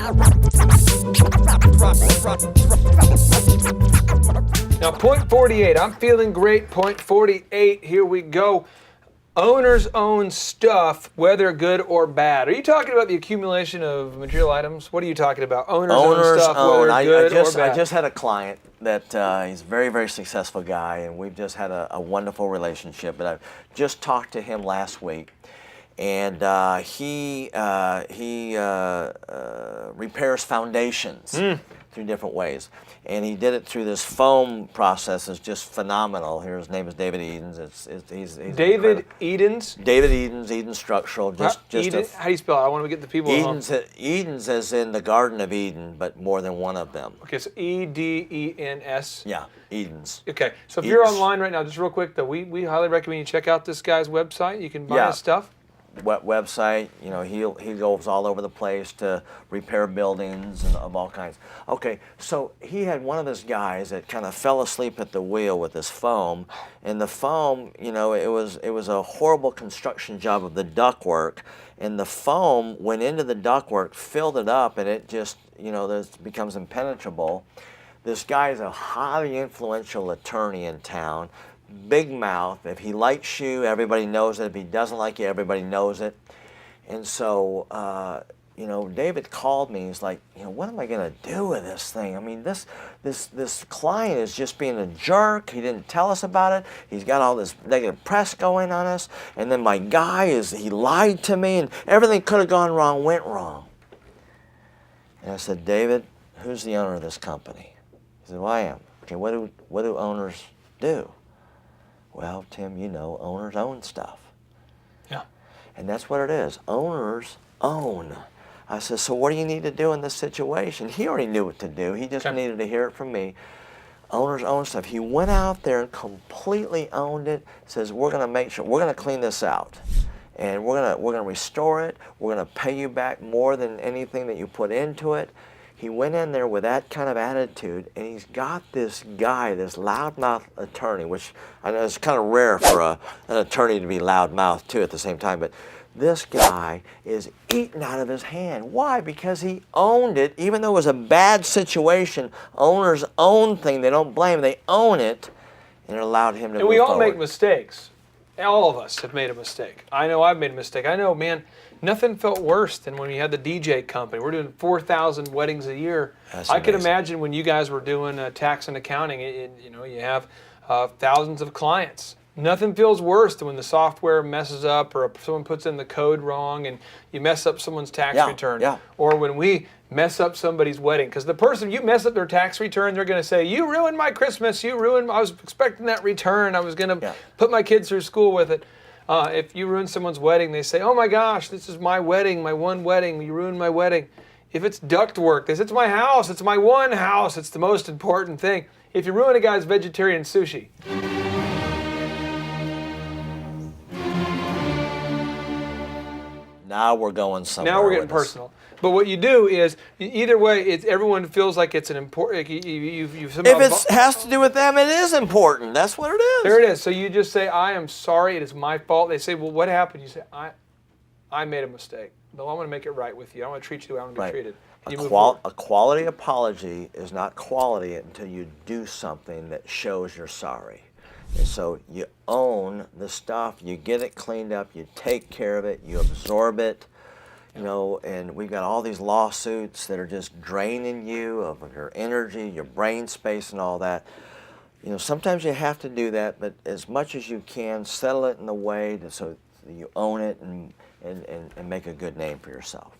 Now, point 48. I'm feeling great. Point 48. Here we go. Owners own stuff, whether good or bad. Are you talking about the accumulation of material items? What are you talking about? Owners own stuff, whether good or bad. I just had a client that he's a very, very successful guy, and we've just had a wonderful relationship. But I just talked to him last week, and he repairs foundations through different ways. And he did it through this foam process. It's just phenomenal. Here, his name is David Edens. He's David Edens? David Edens, Edens Structural. How do you spell it? I want to get the people Edens, Edens as in the Garden of Eden, but more than one of them. Okay, so E-D-E-N-S. Yeah, Edens. Okay, so if you're online right now, just real quick though, we highly recommend you check out this guy's website. You can buy his stuff. Website, you know, he goes all over the place to repair buildings and of all kinds. Okay, so he had one of his guys that kind of fell asleep at the wheel with this foam, and the foam, you know, it was a horrible construction job of the ductwork, and the foam went into the ductwork, filled it up, and it just, you know, this becomes impenetrable. This guy is a highly influential attorney in town. Big mouth. If he likes you, everybody knows it. If he doesn't like you, everybody knows it. And so, you know, David called me. He's like, you know, what am I going to do with this thing? I mean, this client is just being a jerk. He didn't tell us about it. He's got all this negative press going on us. And then my guy he lied to me, and everything could have gone wrong, went wrong. And I said, David, who's the owner of this company? He said, well, I am. Okay, what do owners do? Well, Tim, you know, owners own stuff. Yeah. And that's what it is. Owners own. I said, so what do you need to do in this situation? He already knew what to do. He just needed to hear it from me. Owners own stuff. He went out there and completely owned it. Says, we're going to make sure, we're going to clean this out. And we're going to restore it. We're going to pay you back more than anything that you put into it. He went in there with that kind of attitude, and he's got this guy, this loudmouth attorney, which I know is kind of rare for an attorney to be loudmouth too at the same time, but this guy is eating out of his hand. Why? Because he owned it, even though it was a bad situation. Owners own thing, they don't blame, they own it, and it allowed him to move forward. And we all make mistakes. All of us have made a mistake. I know I've made a mistake. I know, man, nothing felt worse than when we had the DJ company. We're doing 4,000 weddings a year. That's I can amazing. imagine when you guys were doing tax and accounting, you know, you have thousands of clients. Nothing feels worse than when the software messes up or someone puts in the code wrong and you mess up someone's tax return. Yeah. Or when we mess up somebody's wedding. Because the person, you mess up their tax return, they're going to say, you ruined my Christmas. I was expecting that return. I was going to put my kids through school with it. If you ruin someone's wedding, they say, oh my gosh, this is my wedding, my one wedding. You ruined my wedding. If it's ductwork, they say, it's my house. It's my one house. It's the most important thing. If you ruin a guy's vegetarian sushi. Now we're going somewhere. Now we're getting personal. But what you do is, either way, everyone feels like it's an important. If it has to do with them, it is important. That's what it is. There it is. So you just say, I am sorry. It is my fault. They say, well, what happened? You say, I made a mistake. But I want to make it right with you. I want to treat you the way I want to be treated. A quality apology is not quality until you do something that shows you're sorry. And so you own the stuff, you get it cleaned up, you take care of it, you absorb it, you know, and we've got all these lawsuits that are just draining you of your energy, your brain space and all that. You know, sometimes you have to do that, but as much as you can, settle it in a way so you own it and make a good name for yourself.